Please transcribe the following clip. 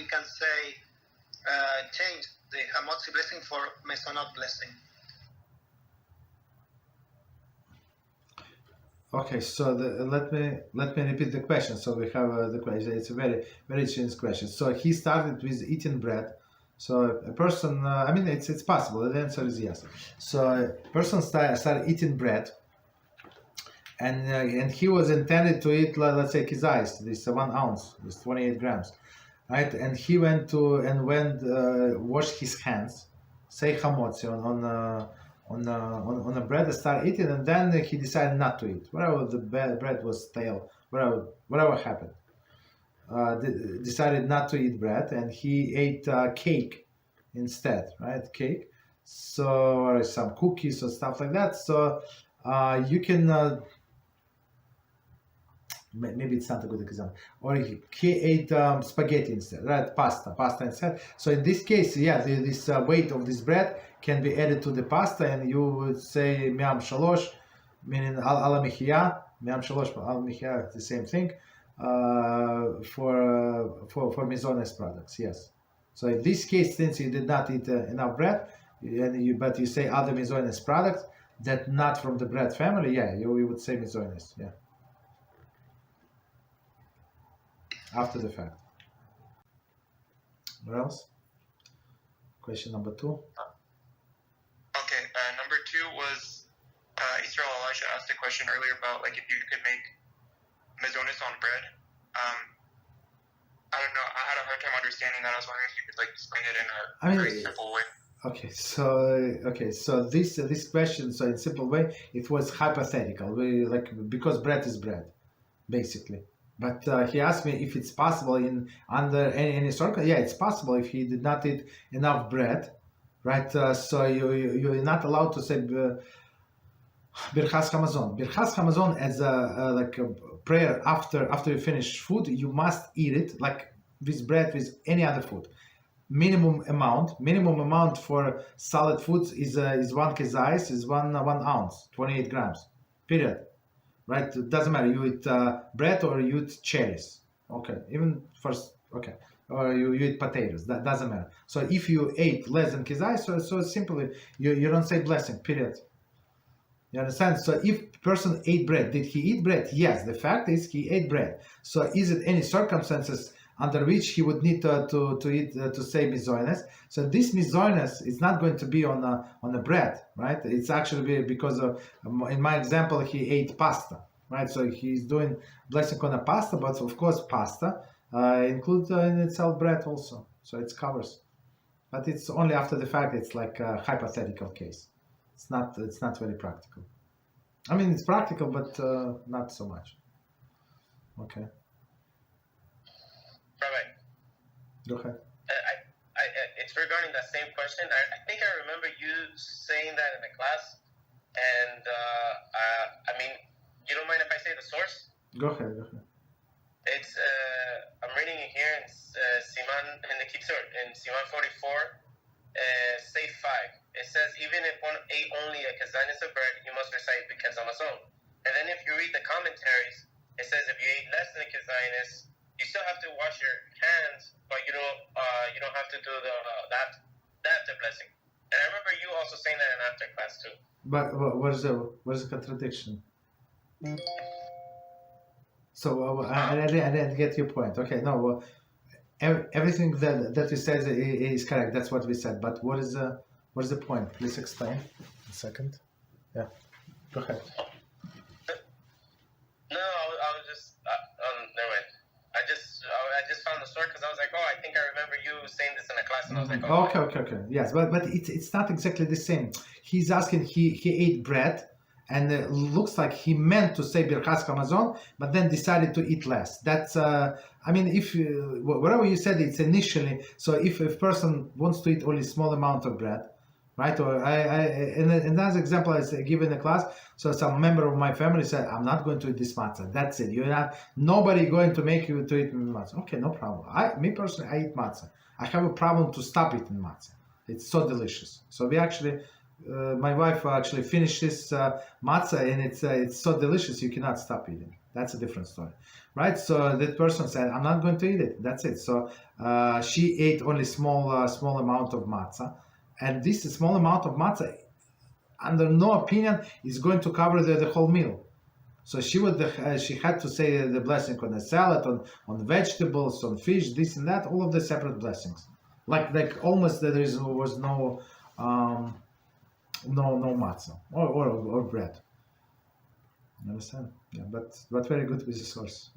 can say change the Hamotzi blessing for Mezonot blessing. Okay, so let me repeat the question. So we have the question. It's a very strange question. So he started with eating bread. So a person, I mean, it's possible. The answer is yes. So a person started eating bread, and he was intended to eat, let's say, kizais, this 1 ounce, this 28 grams, right? And he went washed his hands, say hamotzi on the bread, start eating, and then he decided not to eat. Whatever the bread was stale, whatever happened, decided not to eat bread, and he ate cake instead, right? Cake, so or some cookies or stuff like that. So you can. Maybe it's not a good example. Or he ate spaghetti instead, right? Pasta instead. So in this case, yeah, this weight of this bread can be added to the pasta, and you would say miam shalosh, meaning al Hamichyah, miam shalosh al Hamichyah, the same thing for Mezonos products. Yes. So in this case, since you did not eat enough bread, but you say other Mezonos products that not from the bread family, yeah, you would say Mezonos, yeah. After the fact. What else? Question number 2. Okay, number 2 was Israel Elisha asked a question earlier about like if you could make Mezonos on bread. I don't know. I had a hard time understanding that. I was wondering if you could like explain it in a very simple way. Okay, so this question, so in simple way, it was hypothetical. Because bread is bread, basically. But he asked me if it's possible under any circle. Yeah, it's possible if he did not eat enough bread, right? So you're not allowed to say Birchas Hamazon. Birchas Hamazon as a prayer after you finish food. You must eat it like with bread, with any other food. Minimum amount for solid foods is 1 kizais, is 1 ounce, 28 grams. Period. Right, it doesn't matter. You eat bread or you eat cherries. Okay, even first. Okay, or you eat potatoes. That doesn't matter. So if you ate less than kizai, so simply you don't say blessing. Period. You understand? So if person ate bread, did he eat bread? Yes. The fact is he ate bread. So is it any circumstances under which he would need to eat to say Mezonos? So this Mezonos is not going to be on the bread, right? It's actually because of, in my example, he ate pasta, right? So he's doing blessing on a pasta, but of course pasta includes in itself bread also, so it covers. But it's only after the fact. It's like a hypothetical case. It's not very practical. I mean, it's practical, but not so much. Okay. Rabbi. Go ahead. It's regarding that same question. I think I remember you saying that in the class, and I mean, you don't mind if I say the source? Go ahead. It's I'm reading it here in Siman in the Kitzur in Siman 44, say 5. It says even if one ate only a kazanis of bread, you must recite because Amazon. And then if you read the commentaries, it says if you ate less than a kazanis, you still have to wash your hands, but you don't have to do the after blessing. And I remember you also saying that in after class too. But what is the contradiction? So I didn't get your point. Okay, no, everything that you said is correct. That's what we said. But what is the point? Please explain. A second. Yeah, go ahead. No, I was just never mind. I just found the story because I was like, oh, I think I remember you saying this in a class, and I was like, oh. Okay. Yes, but it's not exactly the same. He's asking. He ate bread, and it looks like he meant to say Birchas Hamazon, but then decided to eat less. That's I mean, if whatever you said, it's initially. So if a person wants to eat only small amount of bread, right? Or in another example I give in the class. So some member of my family said, "I'm not going to eat this matzah. That's it. You're not. Nobody going to make you to eat matzah." Okay, no problem. Me personally, I eat matzah. I have a problem to stop eating matzah. It's so delicious. So we actually, my wife actually finished this matzah, and it's so delicious you cannot stop eating. That's a different story. right? So that person said, I'm not going to eat it. That's it. So she ate only small amount of matzah, and this small amount of matzah, under no opinion, is going to cover the whole meal. So she had to say the blessing on the salad, on vegetables, on fish, this and that, all of the separate blessings. Like almost there was no matzah or bread. You understand? Yeah, but very good with the source.